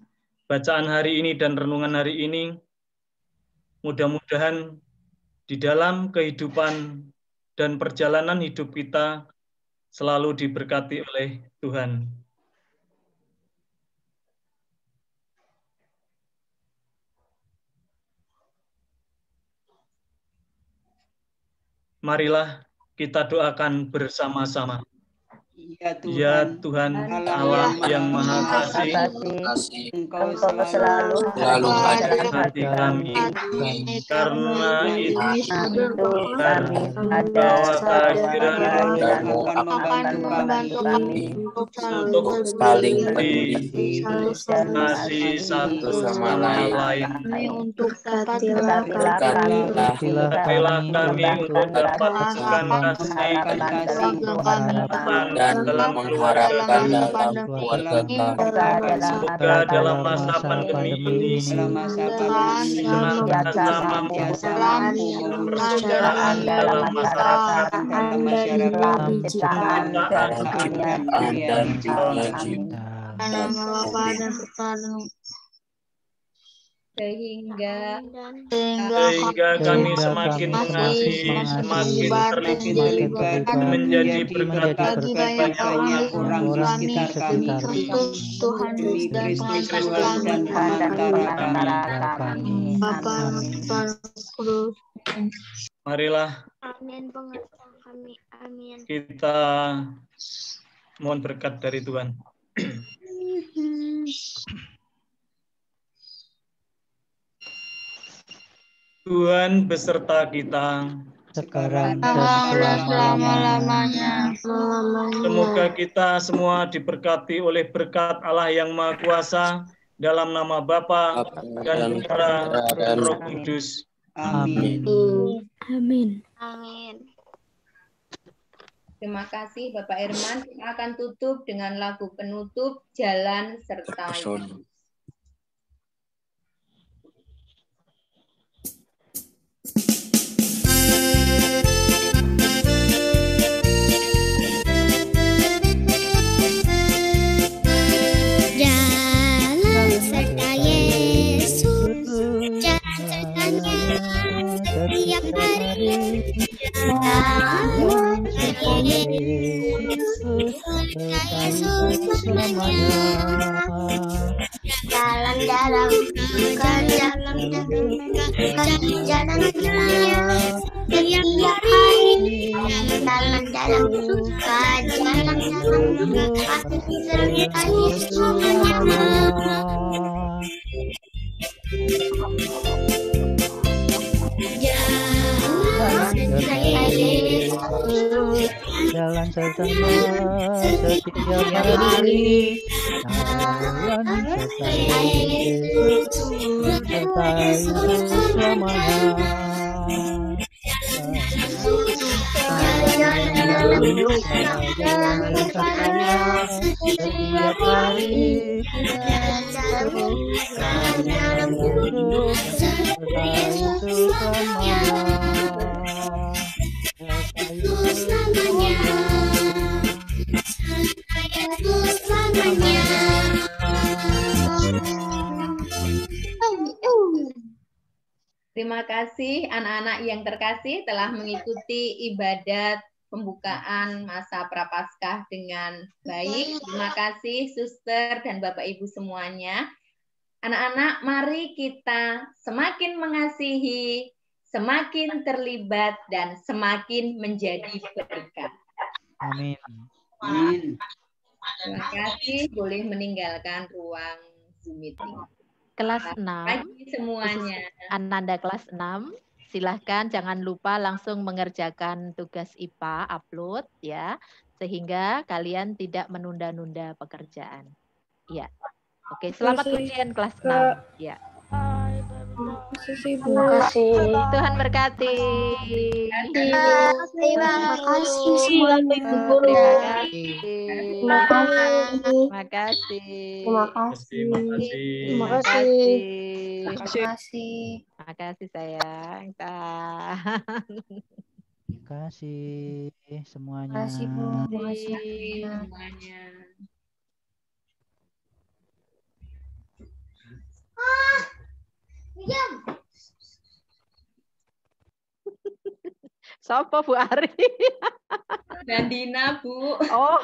bacaan hari ini dan renungan hari ini. Mudah-mudahan di dalam kehidupan dan perjalanan hidup kita selalu diberkati oleh Tuhan. Marilah kita doakan bersama-sama. Ya Tuhan Allah yang Maha Kasih, Engkau selalu ada di hati kami, karena itu kami membawa kehadiran-Mu membantu kami untuk saling kasih satu sama lain. untuk dapat Berilah kami untuk dapat bukan kasih dalam mengharapkan dalam keluarga kami. Semoga dalam masa pandemi ini senantiasa mampu persaudaraan dalam masyarakat, penciptaan dan cita-cita. Sehingga kami semakin mengasihi, semakin terlibat menjadi berkat bagi banyak orang di sekitar kami. Tuhan dan Kristus dan kami. Marilah kita mohon berkat dari Tuhan. Tuhan beserta kita sekarang dan selama-lamanya. Semoga kita semua diberkati oleh berkat Allah yang Maha Kuasa dalam nama Bapa dan Putra dan Roh Kudus. Amin. Amin. Amin. Terima kasih Bapak Herman. Kita akan tutup dengan lagu penutup Jalan Serta Yesus. Jalan serta Yesus, jalan sertanya setiap hari. Jalan serta Yesus, serta Yesus selamanya. Jalan dalam bukan jalan jalannya setiap hari. Jalan dalam suka, jalan dalam duka, serta Yesus selamanya. Jalan sertanya setiap hari. Jalan serta Yesus, serta Yesus selamanya. Jalan sertanya setiap hari. Jalan hidup serta Yesus selamanya. Yesus namanya, Yesus namanya. Terima kasih anak-anak yang terkasih telah mengikuti ibadat pembukaan masa Prapaskah dengan baik. Terima kasih Suster dan Bapak Ibu semuanya. Anak-anak, mari kita semakin mengasihi, semakin terlibat, dan semakin menjadi berkat. Amin. Terima kasih, boleh meninggalkan ruang Zoom meeting. Kelas 6. Pagi semuanya. Ananda kelas 6, silahkan jangan lupa langsung mengerjakan tugas IPA upload ya, sehingga kalian tidak menunda-nunda pekerjaan. Ya. Oke, selamat ujian kelas 6. Ya. Terima kasih. Tuhan berkati. Terima kasih semua Ibu Guru. Terima kasih. Terima kasih. Terima kasih. Terima kasih. Terima kasih sayang. Terima kasih semuanya. Terima kasih Bu. Terima kasih semuanya. Siapa Bu Ari? Dan Dina, Bu. Oh.